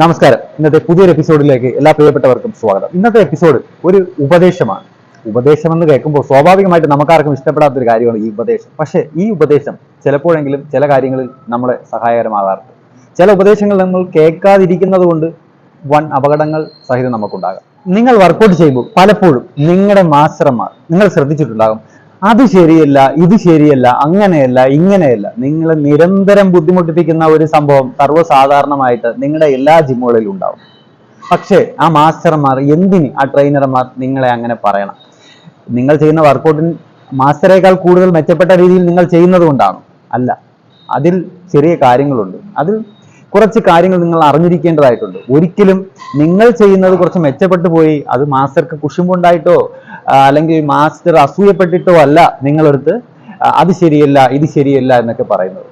നമസ്കാരം. ഇന്നത്തെ പുതിയൊരു എപ്പിസോഡിലേക്ക് എല്ലാ പ്രിയപ്പെട്ടവർക്കും സ്വാഗതം. ഇന്നത്തെ എപ്പിസോഡ് ഒരു ഉപദേശമാണ്. ഉപദേശം എന്ന് കേൾക്കുമ്പോൾ സ്വാഭാവികമായിട്ട് നമുക്കാർക്കും ഇഷ്ടപ്പെടാത്തൊരു കാര്യമാണ് ഈ ഉപദേശം. പക്ഷേ ഈ ഉപദേശം ചിലപ്പോഴെങ്കിലും ചില കാര്യങ്ങളിൽ നമ്മളെ സഹായകരമാകാറുണ്ട്. ചില ഉപദേശങ്ങൾ നമ്മൾ കേൾക്കാതിരിക്കുന്നത് കൊണ്ട് വൻ അപകടങ്ങൾ സഹിതം നമുക്കുണ്ടാകാം. നിങ്ങൾ വർക്കൗട്ട് ചെയ്യുമ്പോൾ പലപ്പോഴും നിങ്ങളുടെ മാസ്റ്റർമാർ നിങ്ങൾ ശ്രദ്ധിച്ചിട്ടുണ്ടാകും, അത് ശരിയല്ല, ഇത് ശരിയല്ല, അങ്ങനെയല്ല, ഇങ്ങനെയല്ല, നിങ്ങൾ നിരന്തരം ബുദ്ധിമുട്ടിപ്പിക്കുന്ന ഒരു സംഭവം സർവ്വസാധാരണമായിട്ട് നിങ്ങളുടെ എല്ലാ ജിമ്മുകളിലും ഉണ്ടാവും. പക്ഷേ ആ മാസ്റ്റർമാർ എന്തിന്, ആ ട്രെയിനർമാർ നിങ്ങളെ അങ്ങനെ പറയണം? നിങ്ങൾ ചെയ്യുന്ന വർക്കൗട്ടിന് മാസ്റ്ററേക്കാൾ കൂടുതൽ മെച്ചപ്പെട്ട രീതിയിൽ നിങ്ങൾ ചെയ്യുന്നത് കൊണ്ടാണ്? അല്ല, അതിൽ ചെറിയ കാര്യങ്ങളുണ്ട്. അതിൽ കുറച്ച് കാര്യങ്ങൾ നിങ്ങൾ അറിഞ്ഞിരിക്കേണ്ടതായിട്ടുണ്ട്. ഒരിക്കലും നിങ്ങൾ ചെയ്യുന്നത് കുറച്ച് മെച്ചപ്പെട്ടു പോയി അത് മാസ്റ്റർക്ക് കുശുമ്പുണ്ടായിട്ടോ അല്ലെങ്കിൽ മാസ്റ്റർ അസൂയപ്പെട്ടിട്ടോ അല്ല നിങ്ങളെടുത്ത് അത് ശരിയല്ല, ഇത് ശരിയല്ല എന്നൊക്കെ പറയുന്നത്.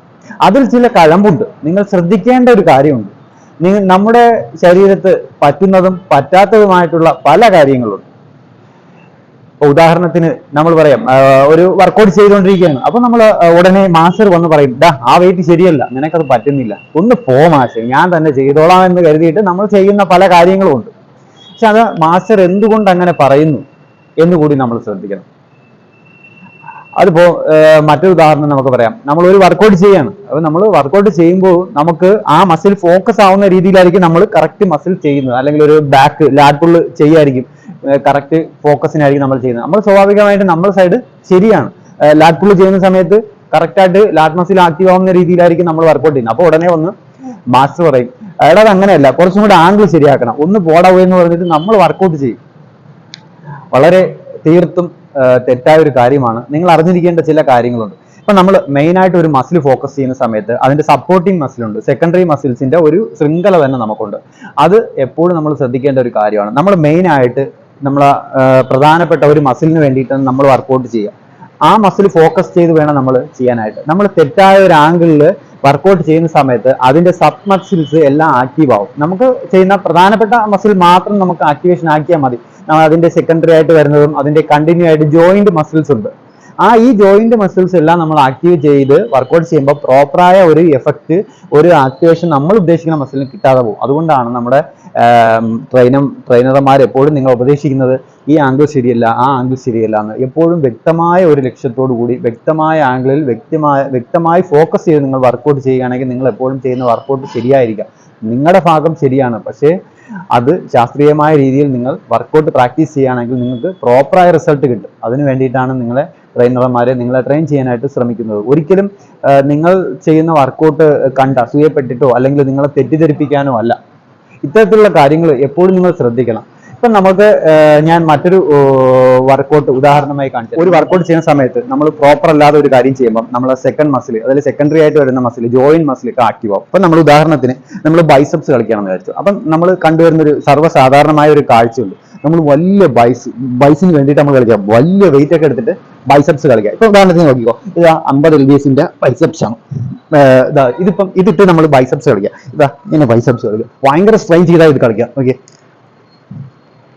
അതിൽ ചില കഴമ്പുണ്ട്. നിങ്ങൾ ശ്രദ്ധിക്കേണ്ട ഒരു കാര്യമുണ്ട്. നമ്മുടെ ശരീരത്ത് പറ്റുന്നതും പറ്റാത്തതുമായിട്ടുള്ള പല കാര്യങ്ങളുണ്ട്. ഉദാഹരണത്തിന് നമ്മൾ പറയാം, ഒരു വർക്കൗട്ട് ചെയ്തുകൊണ്ടിരിക്കുകയാണ്. അപ്പൊ നമ്മൾ ഉടനെ മാസ്റ്റർ വന്ന് പറയും, ആ വെയിറ്റ് ശരിയല്ല, നിനക്കത് പറ്റുന്നില്ല, ഒന്ന് പോ മാഷെ, ഞാൻ തന്നെ ചെയ്തോളാം എന്ന് കരുതിയിട്ട് നമ്മൾ ചെയ്യുന്ന പല കാര്യങ്ങളും ഉണ്ട്. പക്ഷെ അത് മാസ്റ്റർ എന്തുകൊണ്ട് അങ്ങനെ പറയുന്നു എന്നുകൂടി നമ്മൾ ശ്രദ്ധിക്കണം. അതിപ്പോ മറ്റൊരു ഉദാഹരണം നമുക്ക് പറയാം. നമ്മൾ ഒരു വർക്കൗട്ട് ചെയ്യാണ്. അപ്പൊ നമ്മൾ വർക്കൗട്ട് ചെയ്യുമ്പോൾ നമുക്ക് ആ മസിൽ ഫോക്കസ് ആവുന്ന രീതിയിലായിരിക്കും നമ്മൾ കറക്റ്റ് മസിൽ ചെയ്യുന്നത്. അല്ലെങ്കിൽ ഒരു ബാക്ക് ലാറ്റ് പുൾ ചെയ്യായിരിക്കും, കറക്റ്റ് ഫോക്കസിനായിരിക്കും നമ്മൾ ചെയ്യുന്നത്. നമ്മൾ സ്വാഭാവികമായിട്ട് നമ്മുടെ സൈഡ് ശരിയാണ്, ലാറ്റ് പുൾ ചെയ്യുന്ന സമയത്ത് കറക്റ്റായിട്ട് ലാറ്റ് മസിൽ ആക്റ്റീവ് ആവുന്ന രീതിയിലായിരിക്കും നമ്മൾ വർക്കൗട്ട് ചെയ്യുന്നത്. അപ്പോൾ ഉടനെ ഒന്ന് മാസ്റ്റർ പറയും, എടാ അത് അങ്ങനെയല്ല, കുറച്ചും കൂടെ ആംഗിൾ ശരിയാക്കണം, ഒന്ന് പോടാവൂ എന്ന് പറഞ്ഞിട്ട് നമ്മൾ വർക്കൗട്ട് ചെയ്യും. വളരെ തീർത്തും തെറ്റായ ഒരു കാര്യമാണ്. നിങ്ങൾ അറിഞ്ഞിരിക്കേണ്ട ചില കാര്യങ്ങളുണ്ട്. ഇപ്പൊ നമ്മൾ മെയിൻ ആയിട്ട് ഒരു മസിൽ ഫോക്കസ് ചെയ്യുന്ന സമയത്ത് അതിന്റെ സപ്പോർട്ടിങ് മസിലുണ്ട്, സെക്കൻഡറി മസിൽസിന്റെ ഒരു ശൃംഖല തന്നെ നമുക്കുണ്ട്. അത് എപ്പോഴും നമ്മൾ ശ്രദ്ധിക്കേണ്ട ഒരു കാര്യമാണ്. നമ്മൾ മെയിൻ ആയിട്ട് നമ്മളെ പ്രധാനപ്പെട്ട ഒരു മസിലിന് വേണ്ടിയിട്ടാണ് നമ്മൾ വർക്കൗട്ട് ചെയ്യുക. ആ മസിൽ ഫോക്കസ് ചെയ്ത് വേണം നമ്മൾ ചെയ്യാനായിട്ട്. നമ്മൾ തെറ്റായ ഒരു ആംഗിളിൽ വർക്കൗട്ട് ചെയ്യുന്ന സമയത്ത് അതിന്റെ സബ് മസിൽസ് എല്ലാം ആക്റ്റീവ് ആവും. നമുക്ക് ചെയ്യുന്ന പ്രധാനപ്പെട്ട മസിൽ മാത്രം നമുക്ക് ആക്ടിവേഷൻ ആക്കിയാൽ മതി. അതിന്റെ സെക്കൻഡറി ആയിട്ട് വരുന്നതും അതിന്റെ കണ്ടിന്യൂ ആയിട്ട് ജോയിന്റ് മസിൽസ് ഉണ്ട്. ഈ ജോയിന്റ് മസിൽസ് എല്ലാം നമ്മൾ ആക്റ്റീവ് ചെയ്ത് വർക്കൗട്ട് ചെയ്യുമ്പോൾ പ്രോപ്പറായ ഒരു എഫക്റ്റ്, ഒരു ആക്ടിവേഷൻ നമ്മൾ ഉദ്ദേശിക്കുന്ന മസിലിന് കിട്ടാതെ പോകും. അതുകൊണ്ടാണ് നമ്മുടെ ട്രെയിനർമാർ എപ്പോഴും നിങ്ങൾ ഉപദേശിക്കുന്നത് ഈ ആംഗിൾ ശരിയല്ല, ആ ആംഗിൾ ശരിയല്ല എന്ന്. എപ്പോഴും വ്യക്തമായ ഒരു ലക്ഷ്യത്തോടു കൂടി വ്യക്തമായ ആംഗിളിൽ വ്യക്തമായി ഫോക്കസ് ചെയ്ത് നിങ്ങൾ വർക്കൗട്ട് ചെയ്യുകയാണെങ്കിൽ നിങ്ങൾ എപ്പോഴും ചെയ്യുന്ന വർക്കൗട്ട് ശരിയായിരിക്കാം. നിങ്ങളുടെ ഭാഗം ശരിയാണ്, പക്ഷേ അത് ശാസ്ത്രീയമായ രീതിയിൽ നിങ്ങൾ വർക്കൗട്ട് പ്രാക്ടീസ് ചെയ്യുകയാണെങ്കിൽ നിങ്ങൾക്ക് പ്രോപ്പറായ റിസൾട്ട് കിട്ടും. അതിന് വേണ്ടിയിട്ടാണ് നിങ്ങളെ ട്രെയിൻ ചെയ്യാനായിട്ട് ശ്രമിക്കുന്നത്. ഒരിക്കലും നിങ്ങൾ ചെയ്യുന്ന വർക്കൗട്ട് കണ്ട് അസൂയപ്പെട്ടിട്ടോ അല്ലെങ്കിൽ നിങ്ങളെ തെറ്റിദ്ധരിപ്പിക്കാനോ അല്ല. ഇത്തരത്തിലുള്ള കാര്യങ്ങൾ എപ്പോഴും നിങ്ങൾ ശ്രദ്ധിക്കണം. ഇപ്പം നമുക്ക് ഞാൻ മറ്റൊരു വർക്കൗട്ട് ഉദാഹരണമായി കാണിച്ചു. ഒരു വർക്കൗട്ട് ചെയ്യുന്ന സമയത്ത് നമ്മൾ പ്രോപ്പർ അല്ലാതെ ഒരു കാര്യം ചെയ്യുമ്പോൾ നമ്മളെ സെക്കൻഡ് മസിൽ, അതായത് സെക്കൻഡറി ആയിട്ട് വരുന്ന മസിൽ, ജോയിന്റ് മസിൽ ഒക്കെ ആക്റ്റീവ് ആവും. അപ്പം നമ്മൾ ഉദാഹരണത്തിന് നമ്മൾ ബൈസെപ്സ് കളിക്കണമെന്ന് വിചാരിച്ചു. അപ്പം നമ്മൾ കണ്ടുവരുന്ന ഒരു സർവ്വസാധാരണമായ ഒരു കാഴ്ചയുണ്ട്. നമ്മൾ വലിയ ബൈസിന് വേണ്ടിയിട്ട് നമ്മൾ കളിക്കാം, വലിയ വെയിറ്റ് ഒക്കെ എടുത്തിട്ട് ബൈസെപ്സ് കളിക്കാം. ഇപ്പൊ ഉദാഹരണത്തിന് നോക്കിക്കോ, ഇത് 50 LBSന്റെ ബൈസെപ്സ് ആണ്. ഇതിട്ട് നമ്മൾ ബൈസെപ്സ് കളിക്കാം. ഇങ്ങനെ ബൈസെപ്സ് കളിക്കാം, ഭയങ്കര സ്ട്രെയിൻ ചെയ്താൽ ഇത് കളിക്കാം. ഓക്കെ,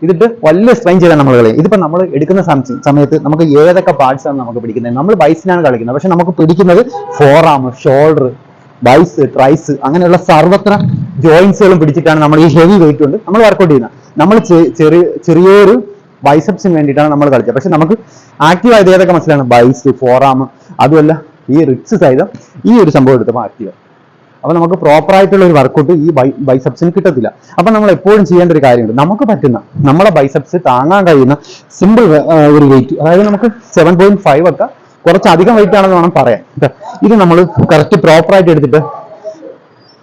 ഇതിട്ട് വലിയ സ്ട്രെയിൻ ചെയ്താൽ നമ്മൾ കളിയും. ഇതിപ്പോ നമ്മൾ എടുക്കുന്ന സമയത്ത് നമുക്ക് ഏതൊക്കെ പാർട്സ് ആണ് നമുക്ക് പിടിക്കുന്നത്? നമ്മൾ ബൈസിനാണ് കളിക്കുന്നത്, പക്ഷെ നമുക്ക് പിടിക്കുന്നത് ഫോർആം, ഷോൾഡർ, ബൈസ്, ട്രൈസ്, അങ്ങനെയുള്ള സർവത്ര ജോയിന്റ്സുകളും പിടിച്ചിട്ടാണ് നമ്മൾ ഈ ഹെവി വെയിറ്റ് കൊണ്ട് നമ്മൾ വർക്കൗട്ട് ചെയ്യുന്നത്. നമ്മൾ ചെറിയൊരു ബൈസെപ്സിന് വേണ്ടിയിട്ടാണ് നമ്മൾ കളിച്ചത്. പക്ഷെ നമുക്ക് ആക്റ്റീവ് ആയത് ഏതൊക്കെ മസിലാണ്? ബൈസ്, ഫോർആം, അതുമല്ല ഈ റിബ്സ് സഹിതം ഈ ഒരു സംഭവം എടുത്തപ്പോൾ ആക്റ്റീവ്. അപ്പൊ നമുക്ക് പ്രോപ്പർ ആയിട്ടുള്ള ഒരു വർക്കൗട്ട് ഈ ബൈസെപ്സിന് കിട്ടത്തില്ല. അപ്പൊ നമ്മൾ എപ്പോഴും ചെയ്യേണ്ട ഒരു കാര്യമുണ്ട്, നമുക്ക് പറ്റുന്ന നമ്മളെ ബൈസെപ്സ് താങ്ങാൻ കഴിയുന്ന സിമ്പിൾ ഒരു വെയിറ്റ്, അതായത് നമുക്ക് 7.5 ഒക്കെ കുറച്ചധികം വെയിറ്റ് ആണെന്ന് വേണം പറയാൻ. ഇത് നമ്മൾ കറക്റ്റ് പ്രോപ്പറായിട്ട് എടുത്തിട്ട്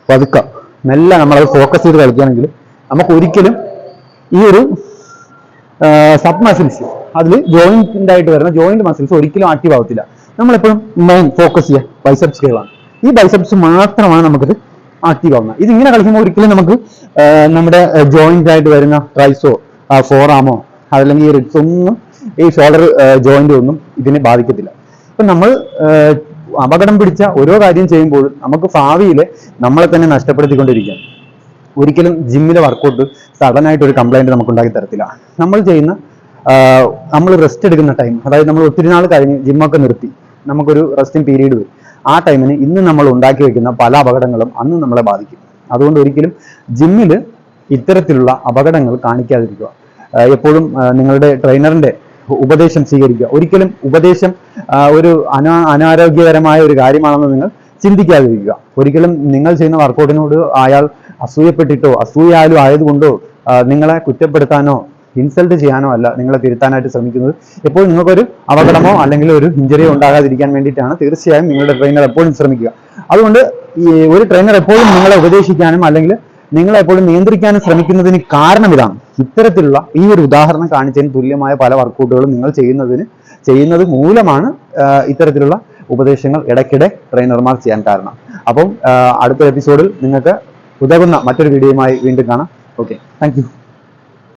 പതുക്കെ മെല്ലെ നമ്മളത് ഫോക്കസ് ചെയ്ത് കളിക്കുകയാണെങ്കിൽ നമുക്ക് ഒരിക്കലും ഈ ഒരു സബ് മസിൽസ്, അതിൽ ജോയിന്റ് ആയിട്ട് വരുന്ന ജോയിന്റ് മസിൽസ് ഒരിക്കലും ആക്റ്റീവ് ആവത്തില്ല. നമ്മളെപ്പോഴും മെയിൻ ഫോക്കസ് ചെയ്യുക ബൈസെപ്സ് കീഴാണ്. ഈ ബൈസെപ്സ് മാത്രമാണ് നമുക്കിത് ആക്റ്റീവ് ആവുന്നത്. ഇതിങ്ങനെ കളിക്കുമ്പോൾ ഒരിക്കലും നമുക്ക് നമ്മുടെ ജോയിന്റ് ആയിട്ട് വരുന്ന ട്രൈസോ ഫോർആമോ അതല്ലെങ്കിൽ ഈ റിബ്സ് ഒന്നും ഈ ഷോൾഡർ ജോയിന്റ് ഒന്നും ഇതിനെ ബാധിക്കത്തില്ല. ഇപ്പൊ നമ്മൾ അപകടം പിടിച്ച ഓരോ കാര്യം ചെയ്യുമ്പോഴും നമുക്ക് ഭാവിയിൽ നമ്മളെ തന്നെ നഷ്ടപ്പെടുത്തിക്കൊണ്ടിരിക്കുകയാണ്. ഒരിക്കലും ജിമ്മിലെ വർക്കൗട്ട് സഡൻ ആയിട്ട് ഒരു കംപ്ലൈന്റ് നമുക്ക് ഉണ്ടാക്കി തരത്തില്ല. നമ്മൾ റെസ്റ്റ് എടുക്കുന്ന ടൈം, അതായത് നമ്മൾ ഒത്തിരി നാൾ കഴിഞ്ഞ് ജിമ്മൊക്കെ നിർത്തി നമുക്കൊരു റെസ്റ്റിംഗ് പീരീഡ് വരും. ആ ടൈമിന് ഇന്ന് നമ്മൾ ഉണ്ടാക്കി വെക്കുന്ന പല അപകടങ്ങളും അന്ന് നമ്മളെ ബാധിക്കും. അതുകൊണ്ട് ഒരിക്കലും ജിമ്മിൽ ഇത്തരത്തിലുള്ള അപകടങ്ങൾ കാണിക്കാതിരിക്കുക. എപ്പോഴും നിങ്ങളുടെ ട്രെയിനറിന്റെ ഉപദേശം സ്വീകരിക്കുക. ഒരിക്കലും ഉപദേശം ഒരു അനാരോഗ്യകരമായ ഒരു കാര്യമാണെന്ന് നിങ്ങൾ ചിന്തിക്കാതിരിക്കുക. ഒരിക്കലും നിങ്ങൾ ചെയ്യുന്ന വർക്കൗട്ടിനോട് അയാൾ അസൂയപ്പെട്ടിട്ടോ അസൂയാലും ആയതുകൊണ്ടോ നിങ്ങളെ കുറ്റപ്പെടുത്താനോ ഇൻസൾട്ട് ചെയ്യാനോ അല്ല നിങ്ങളെ തിരുത്താനായിട്ട് ശ്രമിക്കുന്നത്. എപ്പോഴും നിങ്ങൾക്കൊരു അപകടമോ അല്ലെങ്കിൽ ഒരു ഇഞ്ചറിയോ ഉണ്ടാകാതിരിക്കാൻ വേണ്ടിയിട്ടാണ് തീർച്ചയായും നിങ്ങളുടെ ട്രെയിനർ എപ്പോഴും ശ്രമിക്കുക. അതുകൊണ്ട് ഈ ഒരു ട്രെയിനർ എപ്പോഴും നിങ്ങളെ ഉപദേശിക്കാനും അല്ലെങ്കിൽ നിങ്ങളെ എപ്പോഴും നിയന്ത്രിക്കാനും ശ്രമിക്കുന്നതിന് കാരണം ഇതാണ്. ഇത്തരത്തിലുള്ള ഈ ഒരു ഉദാഹരണം കാണിച്ചതിന് തുല്യമായ പല വർക്കൗട്ടുകളും നിങ്ങൾ ചെയ്യുന്നത് മൂലമാണ് ഇത്തരത്തിലുള്ള ഉപദേശങ്ങൾ ഇടയ്ക്കിടെ ട്രെയിനർമാർ ചെയ്യാൻ കാരണം. അപ്പം അടുത്ത എപ്പിസോഡിൽ നിങ്ങൾക്ക് ഉതകുന്ന മറ്റൊരു വീഡിയോയുമായി വീണ്ടും കാണാം. Okay, thank you.